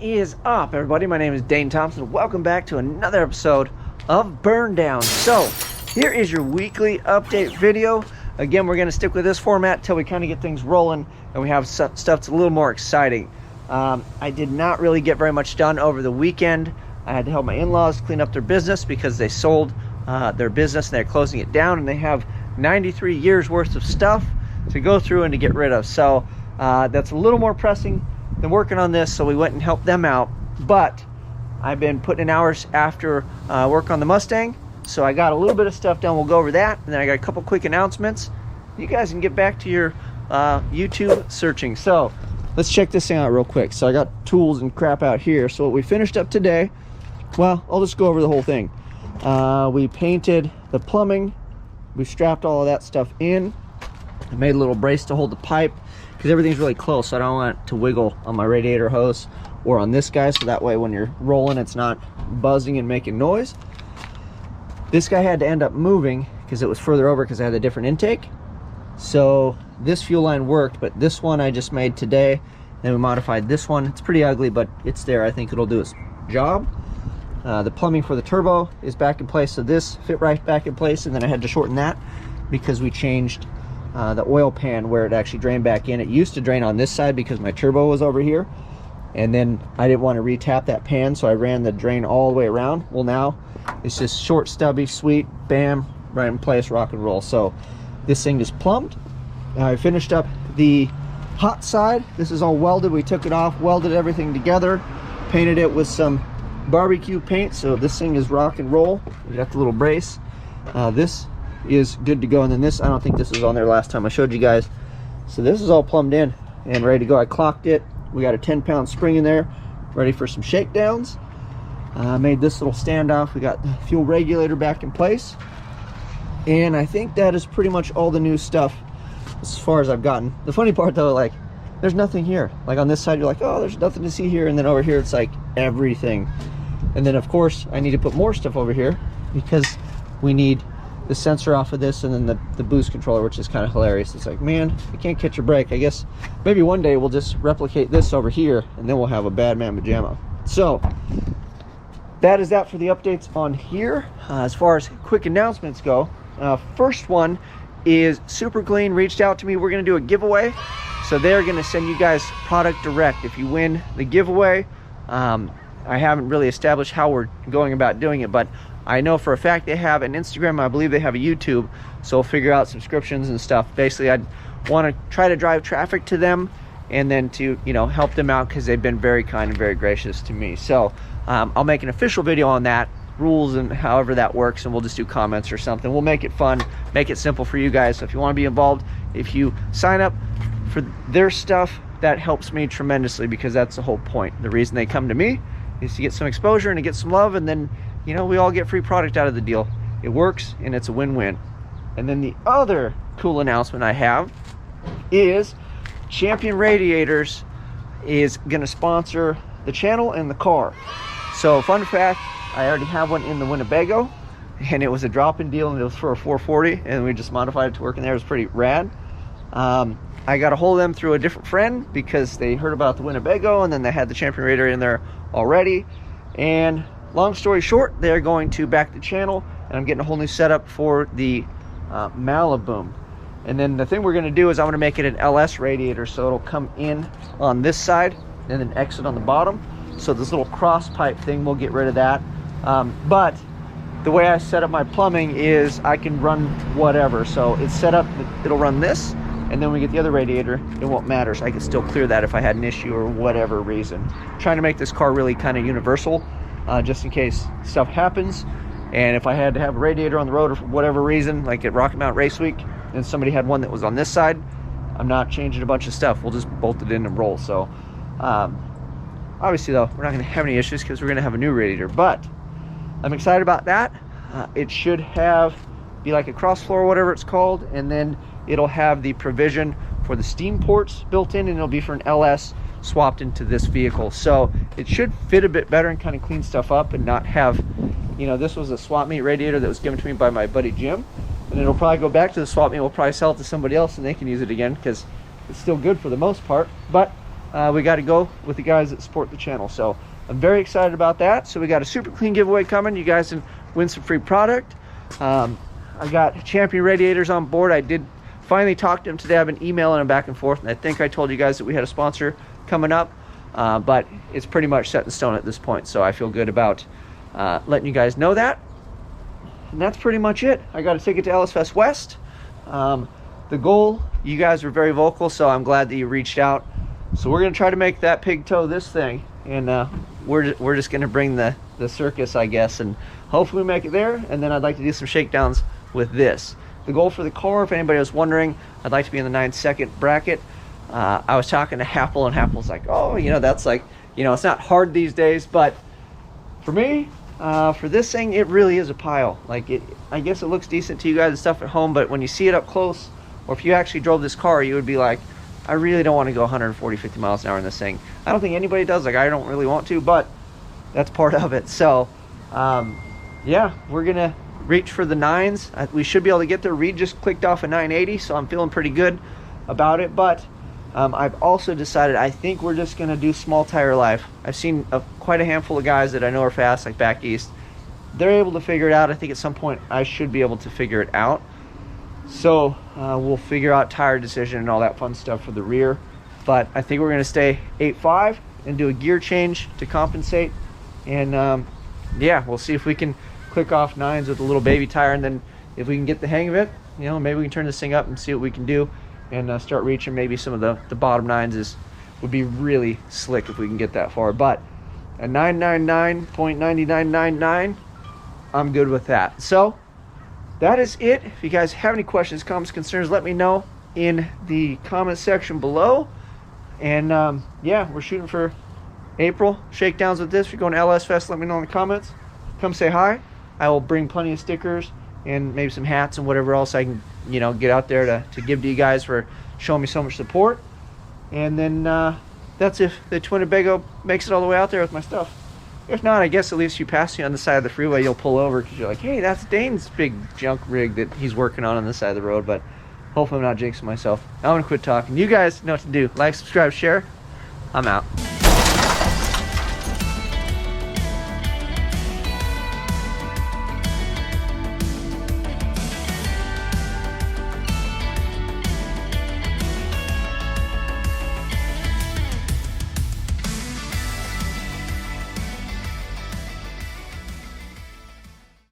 is up, everybody? My name is Dane Thompson. Welcome back to another episode of BurnDown. So here is your weekly update video. Again, we're going to stick with this format till we kind of get things rolling and we have stuff that's a little more exciting. I did not really get very much done over the weekend. I had to help my in-laws clean up their business because they sold their business and they're closing it down, and they have 93 years worth of stuff to go through and to get rid of. So that's a little more pressing than working on this, so we went and helped them out. But I've been putting in hours after work on the Mustang, so I got a little bit of stuff done. We'll go over that, and then I got a couple quick announcements. You guys can get back to your YouTube searching. So let's check this thing out real quick. So I got tools and crap out here. So what we finished up today, well, I'll just go over the whole thing. We painted the plumbing, we strapped all of that stuff in. I made a little brace to hold the pipe because everything's really close, so I don't want it to wiggle on my radiator hose or on this guy, so that way when you're rolling it's not buzzing and making noise. This guy had to end up moving because it was further over because I had a different intake. So this fuel line worked, but this one I just made today. Then we modified this one. It's pretty ugly, but it's there. I think it'll do its job. The plumbing for the turbo is back in place, so this fit right back in place, and then I had to shorten that because we changed the oil pan where it actually drained back in. It used to drain on this side because my turbo was over here, and then I didn't want to re-tap that pan, so I ran the drain all the way around. Well, now it's just short, stubby, sweet, bam, right in place, rock and roll. So this thing is plumbed. I finished up the hot side. This is all welded. We took it off, welded everything together, painted it with some barbecue paint, so this thing is rock and roll. We got the little brace. This is good to go, and then this, I don't think this was on there last time I showed you guys. So this is all plumbed in and ready to go. I clocked it. We got a 10-pound spring in there, ready for some shakedowns. Made this little standoff. We got the fuel regulator back in place, and I think that is pretty much all the new stuff as far as I've gotten. The funny part though, like, there's nothing here. Like on this side you're like, oh, there's nothing to see here, and then over here it's like everything. And then of course I need to put more stuff over here because we need the sensor off of this, and then the boost controller, which is kind of hilarious. It's like, man, I can't catch a break. I guess maybe one day we'll just replicate this over here, and then we'll have a bad man pajama. So that is that for the updates on here. As far as quick announcements go, first one is Super Clean reached out to me. We're going to do a giveaway, so they're going to send you guys product direct if you win the giveaway. I haven't really established how we're going about doing it, but I know for a fact they have an Instagram. I believe they have a YouTube, so we'll figure out subscriptions and stuff. Basically, I'd want to try to drive traffic to them, and then to, you know, help them out because they've been very kind and very gracious to me. So I'll make an official video on that, rules and however that works, and we'll just do comments or something. We'll make it fun, make it simple for you guys. So if you want to be involved, if you sign up for their stuff, that helps me tremendously, because that's the whole point. The reason they come to me is to get some exposure and to get some love, and then, you know, we all get free product out of the deal. It works and it's a win-win. And then the other cool announcement I have is Champion Radiators is going to sponsor the channel and the car. So fun fact, I already have one in the Winnebago, and it was a drop-in deal, and it was for a 440, and we just modified it to work in there. It was pretty rad. I got a hold of them through a different friend because they heard about the Winnebago, and then they had the Champion Radiator in there already. And long story short, they're going to back the channel, and I'm getting a whole new setup for the Maliboom. And then the thing we're going to do is I'm going to make it an LS radiator, so it'll come in on this side and then exit on the bottom. So this little cross pipe thing, we'll get rid of that. But the way I set up my plumbing is I can run whatever. So it's set up, it'll run this, and then when we get the other radiator, it won't matter. So I can still clear that if I had an issue or whatever reason. Trying to make this car really kind of universal, just in case stuff happens. And if I had to have a radiator on the road or for whatever reason, like at Rocky Mountain Race Week, and somebody had one that was on this side, I'm not changing a bunch of stuff. We'll just bolt it in and roll. So obviously though, we're not going to have any issues because we're going to have a new radiator, but I'm excited about that. It should be like a cross floor or whatever it's called, and then it'll have the provision for the steam ports built in, and it'll be for an LS swapped into this vehicle. So it should fit a bit better and kind of clean stuff up and not have, you know, this was a swap meet radiator that was given to me by my buddy Jim, and it'll probably go back to the swap meet. We'll probably sell it to somebody else and they can use it again because it's still good for the most part. But we got to go with the guys that support the channel. So I'm very excited about that. So we got a super clean giveaway coming. You guys can win some free product. I got Champion radiators on board. I did finally talk to them today. I've been emailing them back and forth, and I think I told you guys that we had a sponsor coming up, but it's pretty much set in stone at this point. So I feel good about letting you guys know that. And that's pretty much it. I got a ticket to LS Fest West. The goal, you guys were very vocal, so I'm glad that you reached out. So we're gonna try to make that pig toe this thing, and we're just gonna bring the circus, I guess, and hopefully we make it there. And then I'd like to do some shakedowns with this. The goal for the car, if anybody was wondering, I'd like to be in the 9-second bracket. I was talking to Happel, and Happel's like, oh, you know, that's like, you know, it's not hard these days, but for me, for this thing, it really is a pile. Like, I guess it looks decent to you guys and stuff at home, but when you see it up close, or if you actually drove this car, you would be like, I really don't want to go 140, 50 miles an hour in this thing. I don't think anybody does. Like, I don't really want to, but that's part of it. So, yeah, we're going to reach for the 9s. We should be able to get there. Reed just clicked off a 980, so I'm feeling pretty good about it. But I've also decided I think we're just going to do small tire life. I've seen quite a handful of guys that I know are fast, like back east. They're able to figure it out. I think at some point I should be able to figure it out. So we'll figure out tire decision and all that fun stuff for the rear. But I think we're going to stay 8.5 and do a gear change to compensate. And yeah, we'll see if we can click off 9s with a little baby tire, and then if we can get the hang of it, you know, maybe we can turn this thing up and see what we can do, and start reaching maybe some of the bottom 9s would be really slick if we can get that far. But a 999.9999, I'm good with that. So that is it. If you guys have any questions, comments, concerns, let me know in the comment section below. And yeah, we're shooting for April shakedowns with this. If you're going to LS Fest, let me know in the comments. Come say hi. I will bring plenty of stickers and maybe some hats and whatever else I can, you know, get out there to give to you guys for showing me so much support. And then that's if the Twinnebago makes it all the way out there with my stuff. If not, I guess at least you pass me on the side of the freeway, you'll pull over because you're like, hey, that's Dane's big junk rig that he's working on the side of the road. But hopefully I'm not jinxing myself. I'm going to quit talking. You guys know what to do. Like, subscribe, share. I'm out.